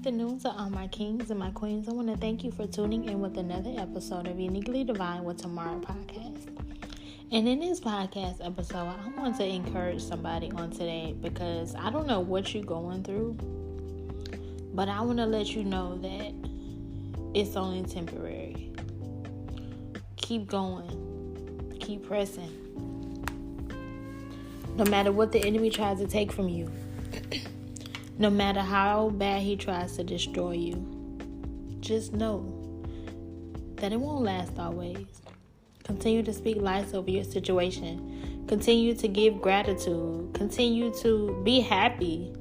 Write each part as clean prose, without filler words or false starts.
afternoon to all my kings and my queens. I want to thank you for tuning in with another episode of Uniquely Divine with Tamara podcast. And in this podcast episode, I want to encourage somebody on today because I don't know what you're going through, but I want to let you know that it's only temporary. Keep going. Keep pressing. No matter what the enemy tries to take from you. No matter how bad he tries to destroy you, just know that it won't last always. Continue to speak life over your situation. Continue to give gratitude. Continue to be happy.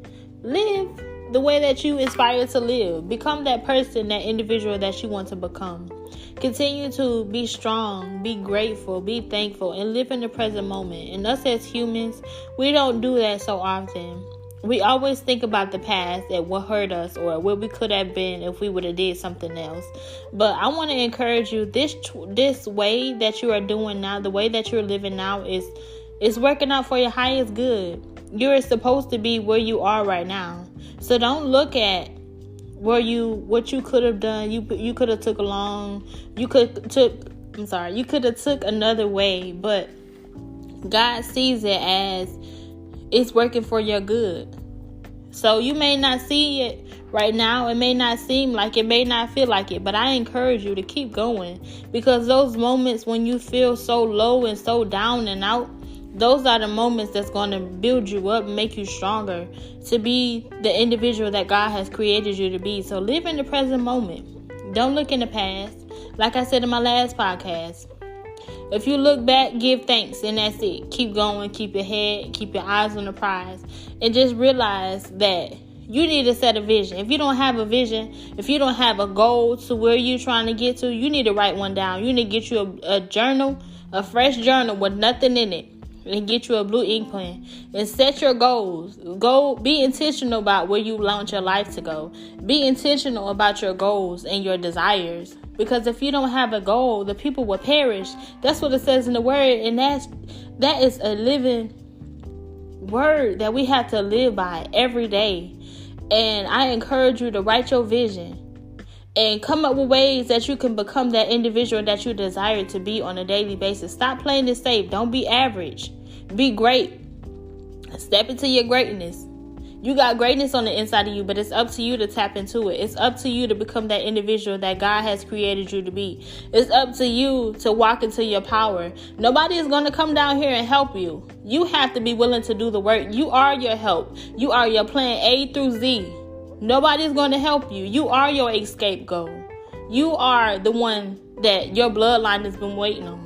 Live the way that you aspire to live. Become that person, that individual that you want to become. Continue to be strong, be grateful, be thankful, and live in the present moment. And us as humans, we don't do that so often. We always think about the past and what hurt us or where we could have been if we would have did something else. But I want to encourage you, this way that you are doing now, the way that you're living now is working out for your highest good. You're supposed to be where you are right now. So don't look at what you could have done. You could have took another way, but God sees it as it's working for your good. So you may not see it right now. It may not seem like it, may not feel like it, but I encourage you to keep going, because those moments when you feel so low and so down and out, those are the moments that's going to build you up, make you stronger to be the individual that God has created you to be. So live in the present moment. Don't look in the past. Like I said in my last podcast, if you look back, give thanks, and that's it. Keep going, keep your head, keep your eyes on the prize, and just realize that you need to set a vision. If you don't have a vision, if you don't have a goal to where you're trying to get to, you need to write one down. You need to get you a journal, a fresh journal with nothing in it, and get you a blue ink pen and set your goals. Go be intentional about where you want your life to go. Be intentional about your goals and your desires. Because if you don't have a goal, the people will perish. That's what it says in the word. And that is a living word that we have to live by every day. And I encourage you to write your vision and come up with ways that you can become that individual that you desire to be on a daily basis. Stop playing it safe. Don't be average. Be great. Step into your greatness. You got greatness on the inside of you, but it's up to you to tap into it. It's up to you to become that individual that God has created you to be. It's up to you to walk into your power. Nobody is going to come down here and help you. You have to be willing to do the work. You are your help. You are your plan A through Z. Nobody's going to help you. You are your escape goal. You are the one that your bloodline has been waiting on.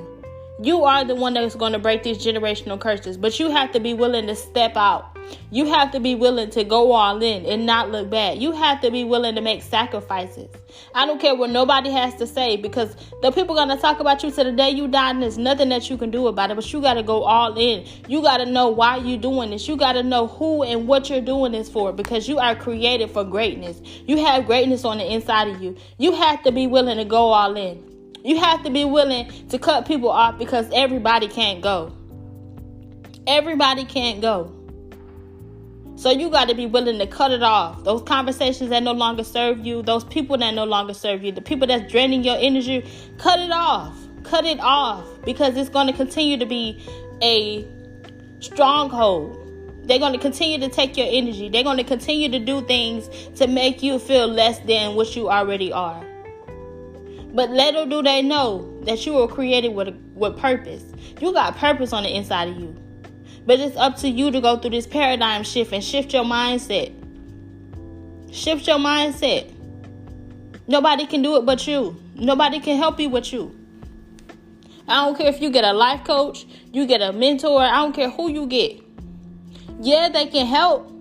You are the one that's going to break these generational curses. But you have to be willing to step out. You have to be willing to go all in and not look back. You have to be willing to make sacrifices. I don't care what nobody has to say, because the people are going to talk about you to the day you die, and there's nothing that you can do about it. But you got to go all in. You got to know why you're doing this. You got to know who and what you're doing this for, because you are created for greatness. You have greatness on the inside of you. You have to be willing to go all in. You have to be willing to cut people off, because everybody can't go. Everybody can't go. So you got to be willing to cut it off. Those conversations that no longer serve you, those people that no longer serve you, the people that's draining your energy, cut it off. Cut it off, because it's going to continue to be a stronghold. They're going to continue to take your energy. They're going to continue to do things to make you feel less than what you already are. But little do they know that you were created with purpose. You got purpose on the inside of you. But it's up to you to go through this paradigm shift and shift your mindset. Shift your mindset. Nobody can do it but you. Nobody can help you but you. I don't care if you get a life coach, you get a mentor, I don't care who you get. Yeah, they can help.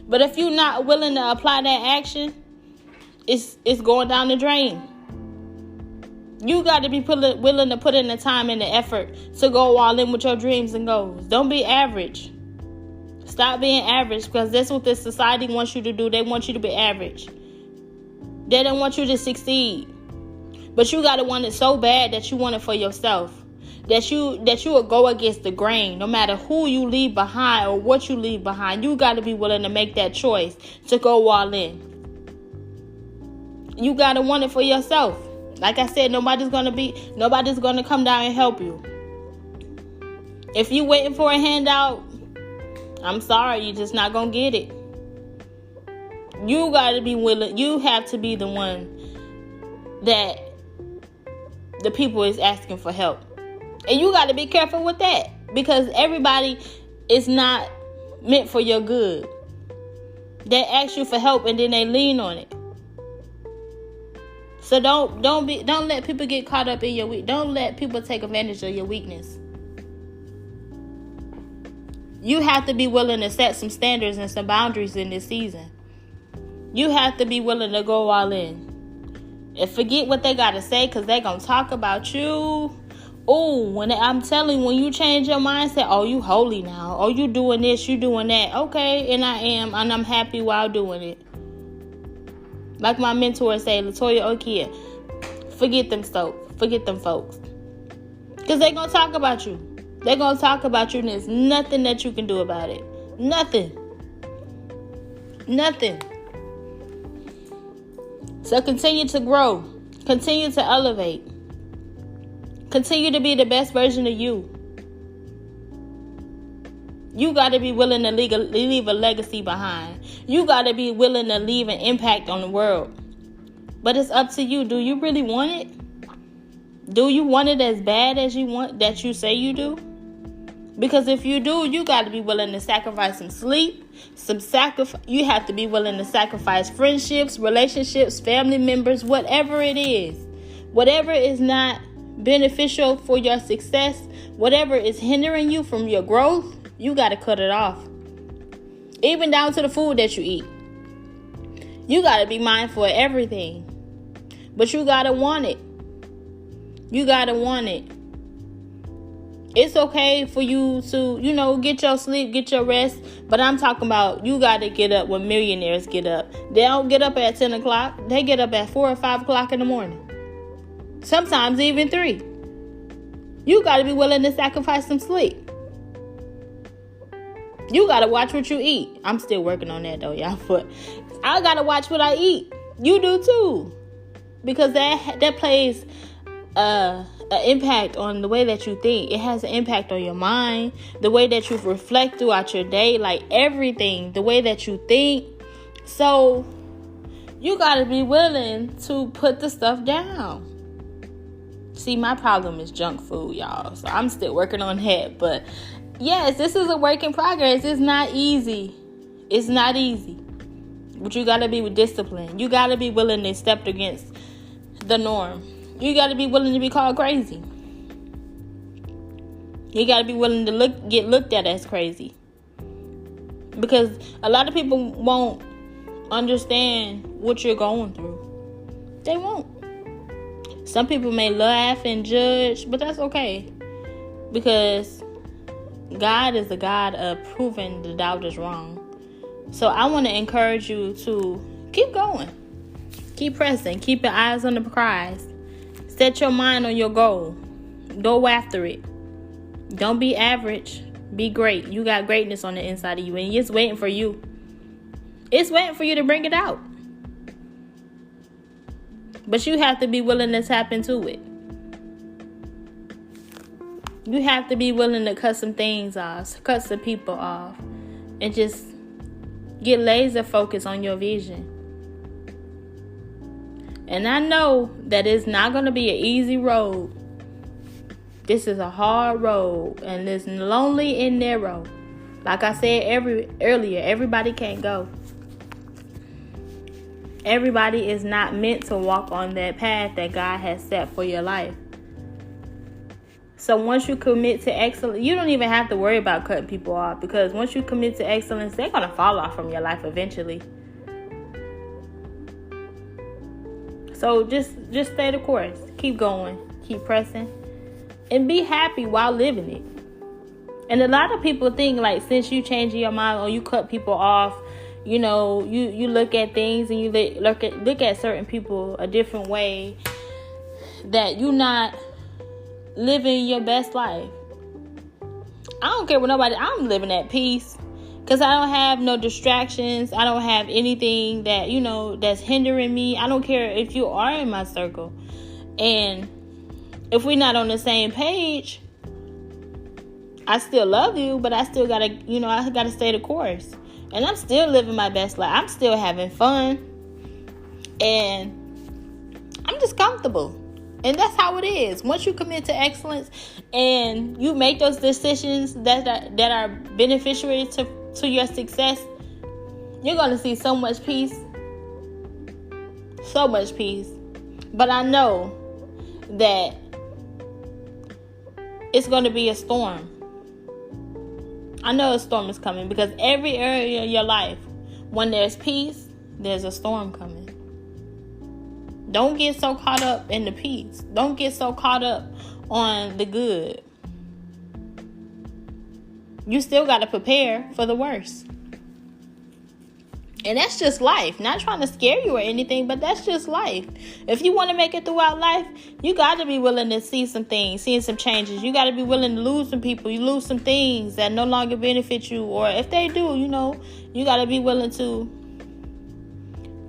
But if you're not willing to apply that action, it's going down the drain. You got to be willing to put in the time and the effort to go all in with your dreams and goals. Don't be average. Stop being average, because that's what this society wants you to do. They want you to be average. They don't want you to succeed. But you got to want it so bad that you want it for yourself. That you will go against the grain, no matter who you leave behind or what you leave behind. You got to be willing to make that choice to go all in. You got to want it for yourself. Like I said, nobody's going to come down and help you. If you waiting for a handout, I'm sorry, you're just not going to get it. You got to be willing. You have to be the one that the people is asking for help. And you got to be careful with that, because everybody is not meant for your good. They ask you for help and then they lean on it. So don't let people get caught up in your weakness. Don't let people take advantage of your weakness. You have to be willing to set some standards and some boundaries in this season. You have to be willing to go all in. And forget what they got to say, because they're going to talk about you. I'm telling you, when you change your mindset, you holy now. You doing this, you doing that. Okay, and I am, and I'm happy while doing it. Like my mentor say, Latoya Okia, forget them folks. Because they're going to talk about you. They're going to talk about you, and there's nothing that you can do about it. Nothing. So continue to grow. Continue to elevate. Continue to be the best version of you. You got to be willing to leave a legacy behind. You got to be willing to leave an impact on the world. But it's up to you. Do you really want it? Do you want it as bad as you want, that you say you do? Because if you do, you got to be willing to sacrifice some sleep, you have to be willing to sacrifice friendships, relationships, family members, whatever it is. Whatever is not beneficial for your success, whatever is hindering you from your growth, you got to cut it off. Even down to the food that you eat. You got to be mindful of everything. But you got to want it. You got to want it. It's okay for you to, get your sleep, get your rest. But I'm talking about you got to get up when millionaires get up. They don't get up at 10 o'clock. They get up at 4 or 5 o'clock in the morning. Sometimes even 3. You got to be willing to sacrifice some sleep. You got to watch what you eat. I'm still working on that though, y'all. But I got to watch what I eat. You do too. Because that plays an impact on the way that you think. It has an impact on your mind, the way that you reflect throughout your day, like everything, the way that you think. So you got to be willing to put the stuff down. See, my problem is junk food, y'all. So I'm still working on that. But yes, this is a work in progress. It's not easy. It's not easy. But you got to be with discipline. You got to be willing to step against the norm. You got to be willing to be called crazy. You got to be willing to get looked at as crazy. Because a lot of people won't understand what you're going through. They won't. Some people may laugh and judge, but that's okay. Because God is the God of proving the doubters wrong. So I want to encourage you to keep going. Keep pressing. Keep your eyes on the prize. Set your mind on your goal. Go after it. Don't be average. Be great. You got greatness on the inside of you, and it's waiting for you. It's waiting for you to bring it out. But you have to be willing to tap into it. You have to be willing to cut some things off, cut some people off, and just get laser focused on your vision. And I know that it's not going to be an easy road. This is a hard road, and it's lonely and narrow. Like I said earlier, everybody can't go. Everybody is not meant to walk on that path that God has set for your life. So once you commit to excellence, you don't even have to worry about cutting people off, because once you commit to excellence, they're going to fall off from your life eventually. So just stay the course. Keep going. Keep pressing. And be happy while living it. And a lot of people think, like, since you change your mind or you cut people off, you look at things and you look at certain people a different way, that you're not living your best life. I don't care what nobody, I'm living at peace. Because I don't have no distractions. I don't have anything that, that's hindering me. I don't care if you are in my circle. And if we're not on the same page, I still love you, but I still gotta, I gotta stay the course. And I'm still living my best life. I'm still having fun. And I'm just comfortable. And that's how it is. Once you commit to excellence and you make those decisions that are beneficiary to your success, you're going to see so much peace. So much peace. But I know that it's going to be a storm. I know a storm is coming, because every area of your life, when there's peace, there's a storm coming. Don't get so caught up in the peace. Don't get so caught up on the good. You still got to prepare for the worst. And that's just life. Not trying to scare you or anything, but that's just life. If you want to make it throughout life, you got to be willing to see some things, seeing some changes. You got to be willing to lose some people. You lose some things that no longer benefit you. Or if they do, you got to be willing to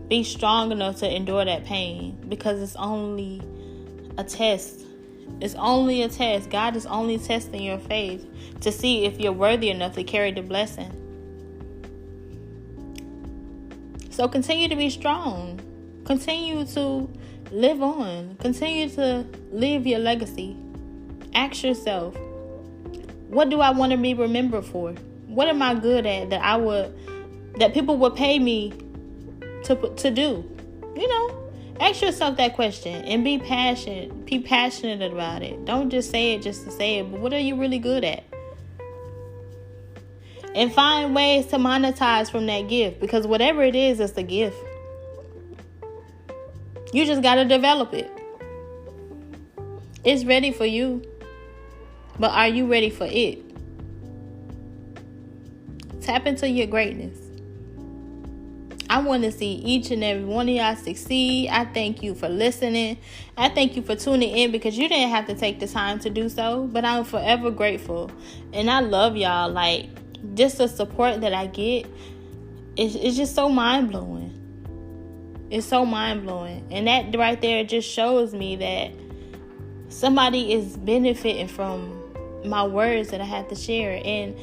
be strong enough to endure that pain, because it's only a test. It's only a test. God is only testing your faith to see if you're worthy enough to carry the blessing. So continue to be strong. Continue to live on. Continue to live your legacy. Ask yourself, what do I want to be remembered for? What am I good at that people would pay me to do? Ask yourself that question and be passionate. Be passionate about it. Don't just say it just to say it, but what are you really good at? And find ways to monetize from that gift, because whatever it is, it's a gift. You just got to develop it. It's ready for you, but are you ready for it? Tap into your greatness. I want to see each and every one of y'all succeed. I thank you for listening. I thank you for tuning in, because you didn't have to take the time to do so, but I'm forever grateful. And I love y'all. Like, just the support that I get, it's just so mind-blowing. It's so mind-blowing. And that right there just shows me that somebody is benefiting from my words that I have to share. And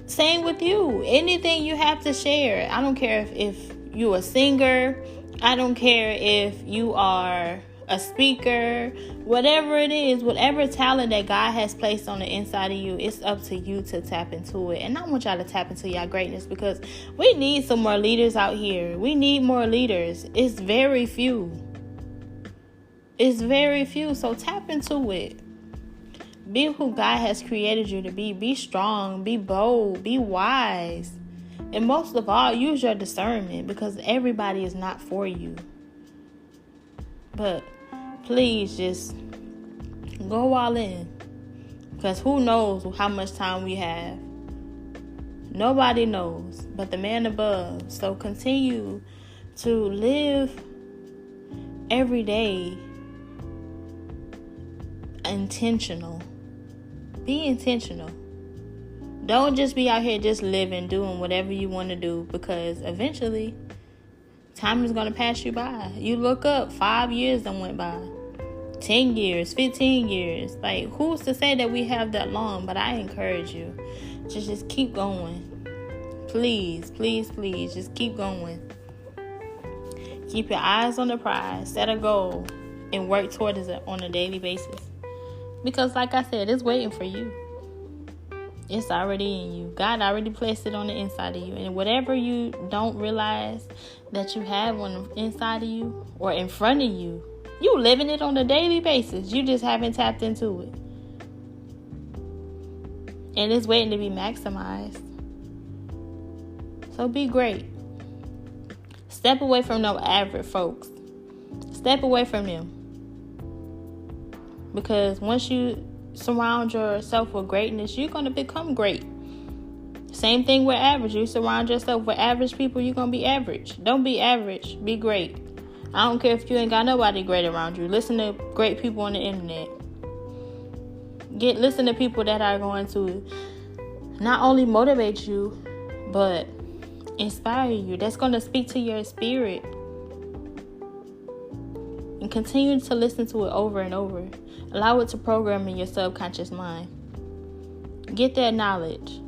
same with you. Anything you have to share. I don't care if you're a singer. I don't care if you are a speaker. Whatever it is, whatever talent that God has placed on the inside of you, it's up to you to tap into it. And I want y'all to tap into your greatness, because we need some more leaders out here. We need more leaders. It's very few. It's very few. So tap into it. Be who God has created you to be. Be strong. Be bold. Be wise. And most of all, use your discernment, because everybody is not for you. But please just go all in, because who knows how much time we have. Nobody knows but the man above. So continue to live every day intentional. Be intentional. Don't just be out here just living, doing whatever you want to do, because eventually time is going to pass you by. You look up, 5 years done went by. 10 years, 15 years. Like, who's to say that we have that long? But I encourage you to just keep going. Please, please, please, just keep going. Keep your eyes on the prize. Set a goal and work toward it on a daily basis. Because like I said, it's waiting for you. It's already in you. God already placed it on the inside of you. And whatever you don't realize that you have on the inside of you or in front of you, you living it on a daily basis. You just haven't tapped into it. And it's waiting to be maximized. So be great. Step away from those average folks. Step away from them. Because once you surround yourself with greatness, you're going to become great. Same thing with average. You surround yourself with average people, you're going to be average. Don't be average. Be great. I don't care if you ain't got nobody great around you. Listen to great people on the internet. Listen to people that are going to not only motivate you, but inspire you. That's going to speak to your spirit. And continue to listen to it over and over. Allow it to program in your subconscious mind. Get that knowledge.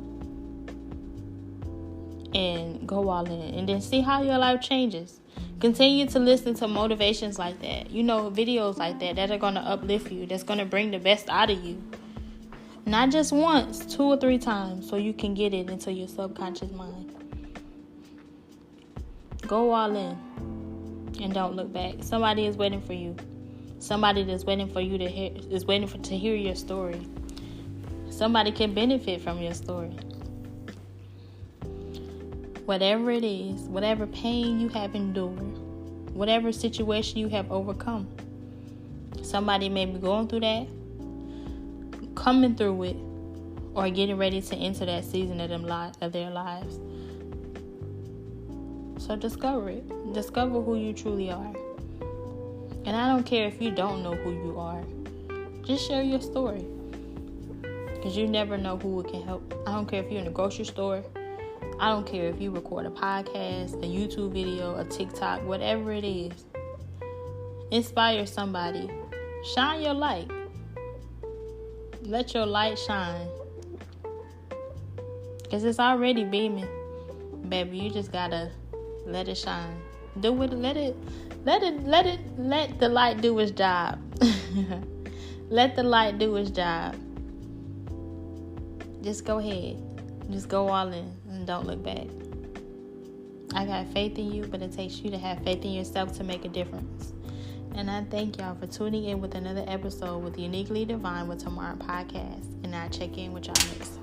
And go all in. And then see how your life changes. Continue to listen to motivations like that. Videos like that are going to uplift you. That's going to bring the best out of you. Not just once, 2 or 3 times. So you can get it into your subconscious mind. Go all in. And don't look back. Somebody is waiting for you. Somebody that's waiting for you to hear your story. Somebody can benefit from your story. Whatever it is, whatever pain you have endured, whatever situation you have overcome, somebody may be going through that, coming through it, or getting ready to enter that season of their lives. So discover it. Discover who you truly are. And I don't care if you don't know who you are. Just share your story. Because you never know who it can help. I don't care if you're in a grocery store. I don't care if you record a podcast, a YouTube video, a TikTok, whatever it is. Inspire somebody. Shine your light. Let your light shine. Because it's already beaming. Baby, you just gotta let it shine. Do it. Let the light do its job. Let the light do its job. Just go ahead. Just go all in and don't look back. I got faith in you, but it takes you to have faith in yourself to make a difference. And I thank y'all for tuning in with another episode with Uniquely Divine with Tamara podcast. And I'll check in with y'all next time.